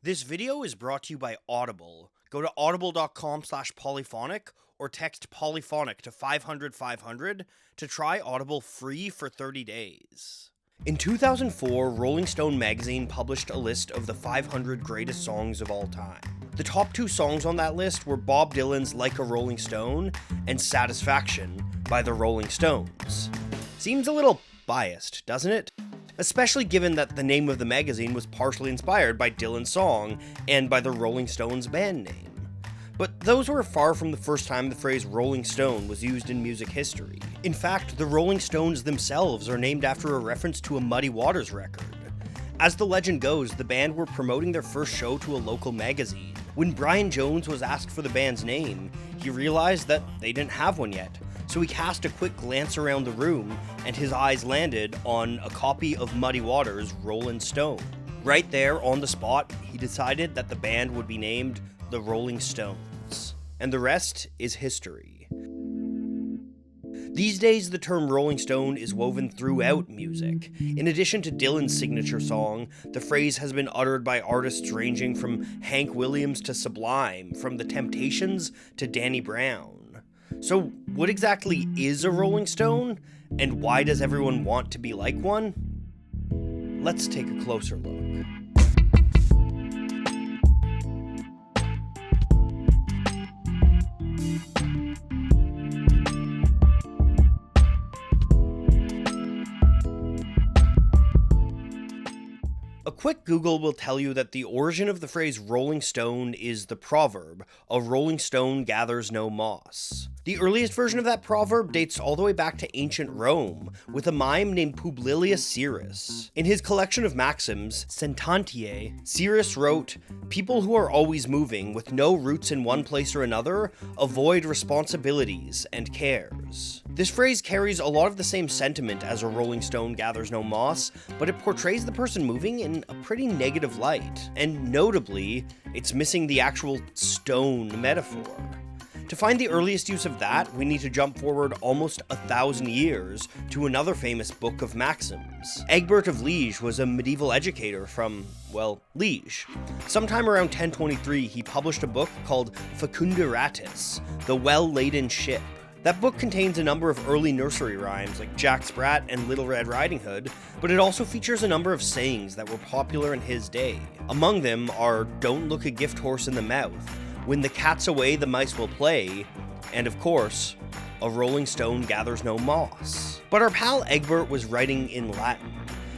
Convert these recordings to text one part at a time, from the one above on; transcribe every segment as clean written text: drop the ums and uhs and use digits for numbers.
This video is brought to you by Audible. Go to audible.com/polyphonic or text Polyphonic to 500-500 to try Audible free for 30 days. In 2004, Rolling Stone magazine published a list of the 500 greatest songs of all time. The top two songs on that list were Bob Dylan's Like a Rolling Stone and Satisfaction by the Rolling Stones. Seems a little biased, doesn't it? Especially given that the name of the magazine was partially inspired by Dylan's song and by the Rolling Stones band name. But those were far from the first time the phrase Rolling Stone was used in music history. In fact, the Rolling Stones themselves are named after a reference to a Muddy Waters record. As the legend goes, the band were promoting their first show to a local magazine. When Brian Jones was asked for the band's name, he realized that they didn't have one yet. So he cast a quick glance around the room, and his eyes landed on a copy of Muddy Waters' Rollin' Stone. Right there, on the spot, he decided that the band would be named the Rolling Stones. And the rest is history. These days, the term Rolling Stone is woven throughout music. In addition to Dylan's signature song, the phrase has been uttered by artists ranging from Hank Williams to Sublime, from The Temptations to Danny Brown. So, what exactly is a Rolling Stone, and why does everyone want to be like one? Let's take a closer look. A quick Google will tell you that the origin of the phrase Rolling Stone is the proverb, "A rolling stone gathers no moss." The earliest version of that proverb dates all the way back to ancient Rome, with a mime named Publilius Syrus. In his collection of maxims, Sentantiae, Syrus wrote, "People who are always moving, with no roots in one place or another, avoid responsibilities and cares." This phrase carries a lot of the same sentiment as "a rolling stone gathers no moss," but it portrays the person moving in a pretty negative light. And notably, it's missing the actual stone metaphor. To find the earliest use of that, we need to jump forward almost 1,000 years to another famous book of maxims. Egbert of Liege was a medieval educator from, well, Liege. Sometime around 1023, he published a book called Facunderatus, the Well-Laden Ship. That book contains a number of early nursery rhymes like Jack Sprat and Little Red Riding Hood, but it also features a number of sayings that were popular in his day. Among them are "Don't look a gift horse in the mouth," "When the cat's away, the mice will play," and of course, "A rolling stone gathers no moss." But our pal Egbert was writing in Latin.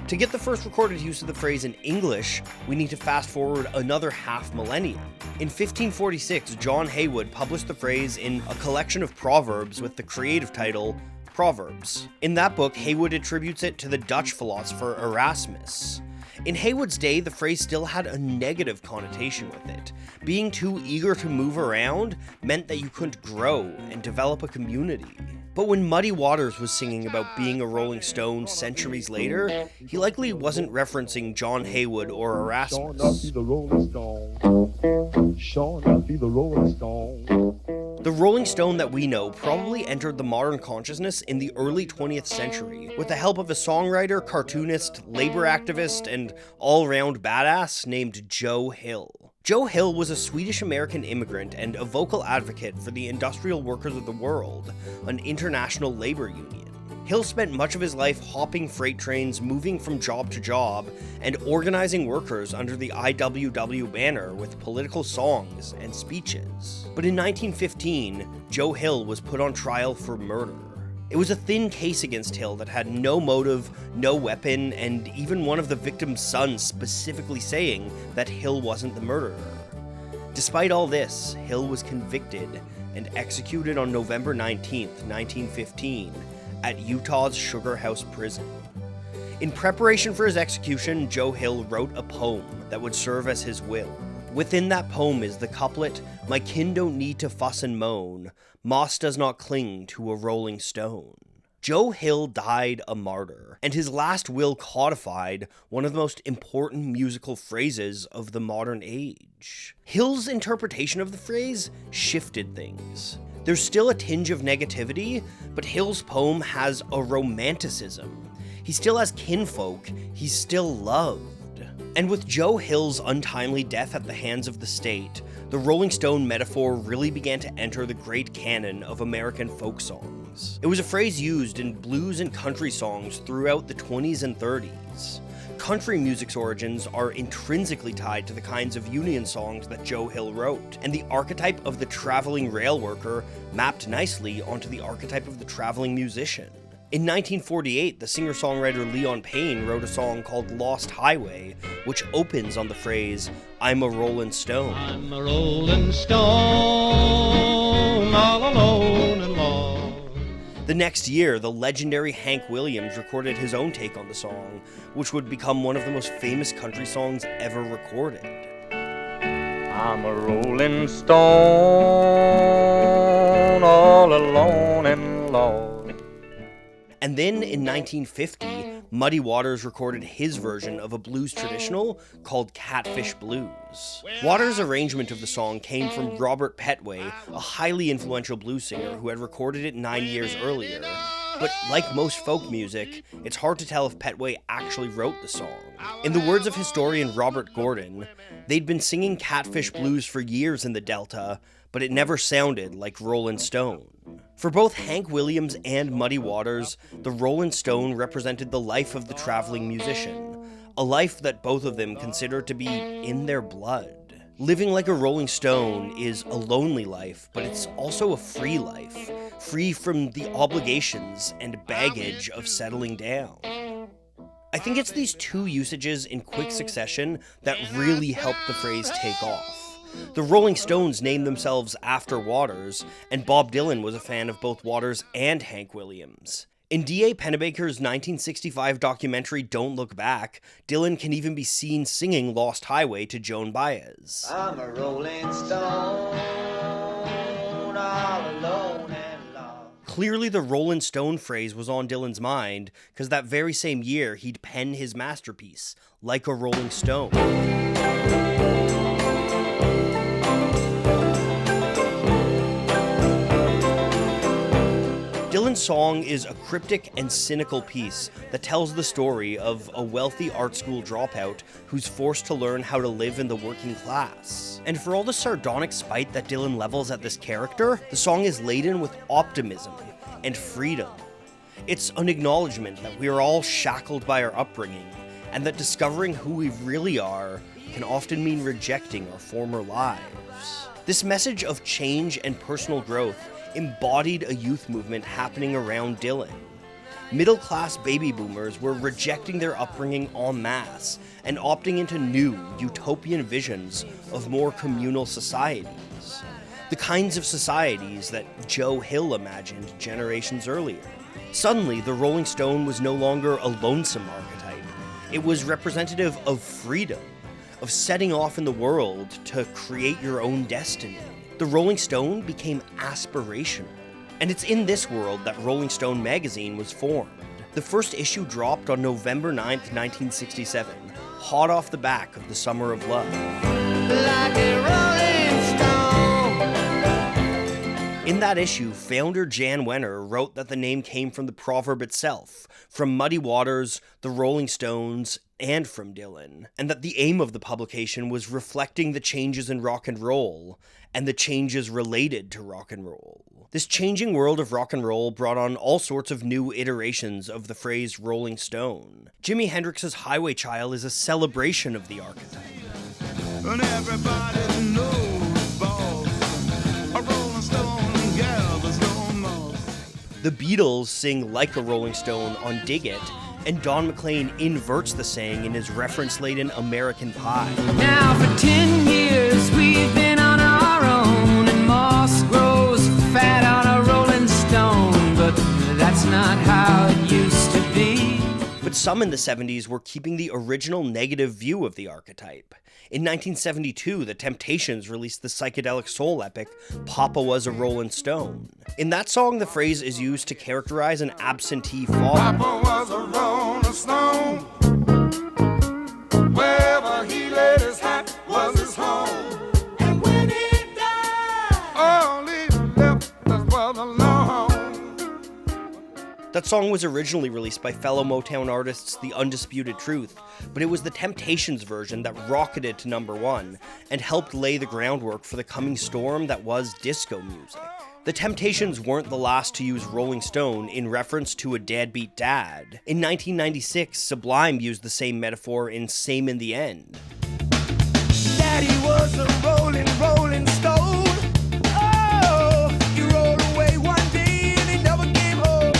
To get the first recorded use of the phrase in English, we need to fast forward another half millennium. In 1546, John Heywood published the phrase in a collection of proverbs with the creative title Proverbs. In that book, Heywood attributes it to the Dutch philosopher Erasmus. In Heywood's day, the phrase still had a negative connotation with it. Being too eager to move around meant that you couldn't grow and develop a community. But when Muddy Waters was singing about being a Rolling Stone centuries later, he likely wasn't referencing John Heywood or Erasmus. The Rolling Stone that we know probably entered the modern consciousness in the early 20th century, with the help of a songwriter, cartoonist, labor activist, and all-round badass named Joe Hill. Joe Hill was a Swedish-American immigrant and a vocal advocate for the Industrial Workers of the World, an international labor union. Hill spent much of his life hopping freight trains, moving from job to job, and organizing workers under the IWW banner with political songs and speeches. But in 1915, Joe Hill was put on trial for murder. It was a thin case against Hill that had no motive, no weapon, and even one of the victim's sons specifically saying that Hill wasn't the murderer. Despite all this, Hill was convicted and executed on November 19th, 1915, at Utah's Sugar House Prison. In preparation for his execution, Joe Hill wrote a poem that would serve as his will. Within that poem is the couplet, "My kin don't need to fuss and moan, moss does not cling to a rolling stone." Joe Hill died a martyr, and his last will codified one of the most important musical phrases of the modern age. Hill's interpretation of the phrase shifted things. There's still a tinge of negativity, but Hill's poem has a romanticism. He still has kinfolk, he's still loved. And with Joe Hill's untimely death at the hands of the state, the Rolling Stone metaphor really began to enter the great canon of American folk songs. It was a phrase used in blues and country songs throughout the 20s and 30s. Country music's origins are intrinsically tied to the kinds of Union songs that Joe Hill wrote, and the archetype of the traveling rail worker mapped nicely onto the archetype of the traveling musician. In 1948, the singer-songwriter Leon Payne wrote a song called Lost Highway, which opens on the phrase, "I'm a rollin' stone." I'm a rolling stone, all alone and lost. The next year, the legendary Hank Williams recorded his own take on the song, which would become one of the most famous country songs ever recorded. I'm a rolling stone, all alone and lost. And then in 1950, Muddy Waters recorded his version of a blues traditional called Catfish Blues. Waters' arrangement of the song came from Robert Petway, a highly influential blues singer who had recorded it 9 years earlier. But like most folk music, it's hard to tell if Petway actually wrote the song. In the words of historian Robert Gordon, they'd been singing Catfish Blues for years in the Delta, but it never sounded like Rollin' Stone. For both Hank Williams and Muddy Waters, the Rollin' Stone represented the life of the traveling musician, a life that both of them considered to be in their blood. Living like a rolling stone is a lonely life, but it's also a free life, free from the obligations and baggage of settling down. I think it's these two usages in quick succession that really helped the phrase take off. The Rolling Stones named themselves after Waters, and Bob Dylan was a fan of both Waters and Hank Williams. In D.A. Pennebaker's 1965 documentary Don't Look Back, Dylan can even be seen singing Lost Highway to Joan Baez. I'm a rolling stone, all alone and lost. Clearly the Rollin' Stone phrase was on Dylan's mind, because that very same year he'd pen his masterpiece, Like a Rolling Stone. Dylan's song is a cryptic and cynical piece that tells the story of a wealthy art school dropout who's forced to learn how to live in the working class. And for all the sardonic spite that Dylan levels at this character, the song is laden with optimism and freedom. It's an acknowledgement that we are all shackled by our upbringing, and that discovering who we really are can often mean rejecting our former lives. This message of change and personal growth embodied a youth movement happening around Dylan. Middle-class baby boomers were rejecting their upbringing en masse and opting into new, utopian visions of more communal societies. The kinds of societies that Joe Hill imagined generations earlier. Suddenly, the Rolling Stone was no longer a lonesome archetype. It was representative of freedom, of setting off in the world to create your own destiny. The Rolling Stone became aspirational. And it's in this world that Rolling Stone magazine was formed. The first issue dropped on November 9th, 1967, hot off the back of the Summer of Love. Like a rolling stone. In that issue, founder Jan Wenner wrote that the name came from the proverb itself, from Muddy Waters, the Rolling Stones, and from Dylan, and that the aim of the publication was reflecting the changes in rock and roll, and the changes related to rock and roll. This changing world of rock and roll brought on all sorts of new iterations of the phrase Rolling Stone. Jimi Hendrix's Highway Child is a celebration of the archetype. And everybody knows, boss, a rolling stone gathers no more. The Beatles sing Like a Rolling Stone on Dig It, and Don McLean inverts the saying in his reference-laden American Pie. Now for 10 years we've been on our own, and moss grows fat on a rolling stone, but that's not how it used to be. But some in the 70s were keeping the original negative view of the archetype. In 1972, the Temptations released the psychedelic soul epic, Papa Was a Rollin' Stone. In that song, the phrase is used to characterize an absentee father. Papa was a rolling stone. Wherever he laid his hat was his home. And when he died, All he left us was alone. That song was originally released by fellow Motown artists The Undisputed Truth, but it was the Temptations version that rocketed to #1 and helped lay the groundwork for the coming storm that was disco music. The Temptations weren't the last to use Rolling Stone in reference to a deadbeat dad. In 1996, Sublime used the same metaphor in Same in the End. Daddy was a rolling stone. Oh, he rolled away one day and he never came home.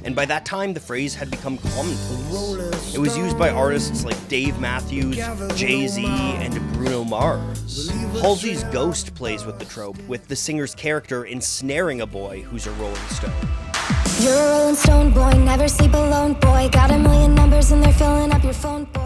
And by that time, the phrase had become commonplace. It was used by artists like Dave Matthews, Jay-Z, and Bruno Mars. Halsey's Ghost plays with the trope, with the singer's character ensnaring a boy who's a rolling stone. You're a rolling stone boy, never sleep alone boy. Got a million numbers and they're filling up your phone boy.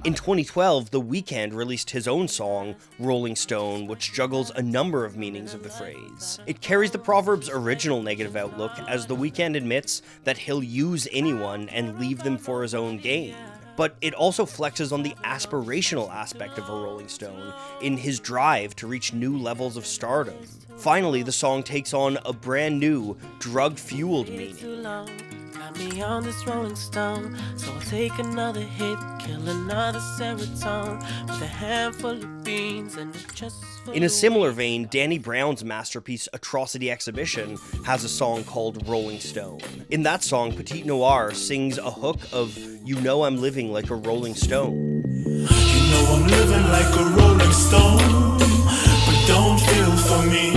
In 2012, The Weeknd released his own song, Rolling Stone, which juggles a number of meanings of the phrase. It carries the proverb's original negative outlook, as The Weeknd admits that he'll use anyone and leave them for his own gain. But it also flexes on the aspirational aspect of a Rolling Stone in his drive to reach new levels of stardom. Finally, the song takes on a brand new, drug-fueled meaning. Got me on this Rolling Stone, so I'll take another hit, kill another serotonin with a handful of beans and a chest full In a similar vein, Danny Brown's masterpiece Atrocity Exhibition has a song called Rolling Stone. In that song, Petite Noir sings a hook of "You know I'm living like a rolling stone." You know I'm living like a rolling stone, but don't feel for me.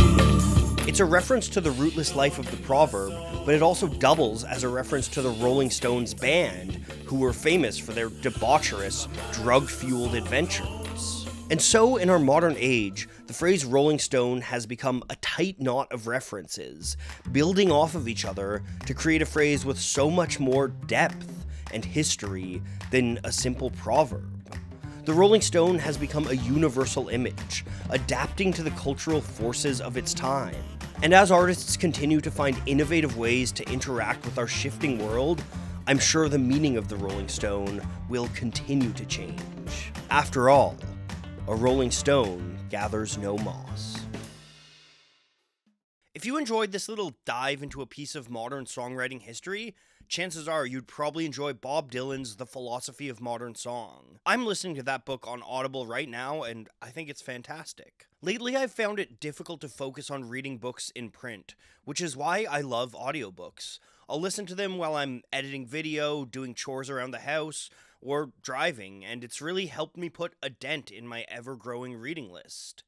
It's a reference to the rootless life of the proverb, but it also doubles as a reference to the Rolling Stones band, who were famous for their debaucherous, drug-fueled adventures. And so, in our modern age, the phrase Rolling Stone has become a tight knot of references, building off of each other to create a phrase with so much more depth and history than a simple proverb. The Rolling Stone has become a universal image, adapting to the cultural forces of its time. And as artists continue to find innovative ways to interact with our shifting world, I'm sure the meaning of the Rolling Stone will continue to change. After all, a Rolling Stone gathers no moss. If you enjoyed this little dive into a piece of modern songwriting history, chances are you'd probably enjoy Bob Dylan's The Philosophy of Modern Song. I'm listening to that book on Audible right now, and I think it's fantastic. Lately, I've found it difficult to focus on reading books in print, which is why I love audiobooks. I'll listen to them while I'm editing video, doing chores around the house, or driving, and it's really helped me put a dent in my ever-growing reading list.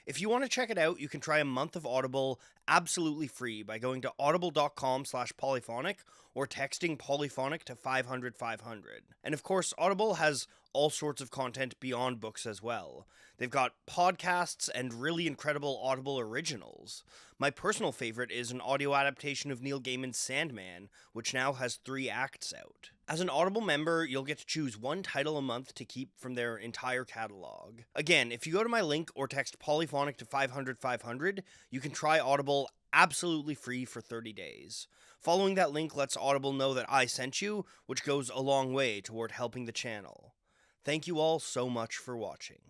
If you want to check it out, you can try a month of Audible absolutely free by going to audible.com/polyphonic or texting Polyphonic to 500-500. And of course, Audible has all sorts of content beyond books as well. They've got podcasts and really incredible Audible originals. My personal favorite is an audio adaptation of Neil Gaiman's Sandman, which now has 3 acts out. As an Audible member, you'll get to choose one title a month to keep from their entire catalog. Again, if you go to my link or text Polyphonic to 500-500, you can try Audible absolutely free for 30 days. Following that link lets Audible know that I sent you, which goes a long way toward helping the channel. Thank you all so much for watching.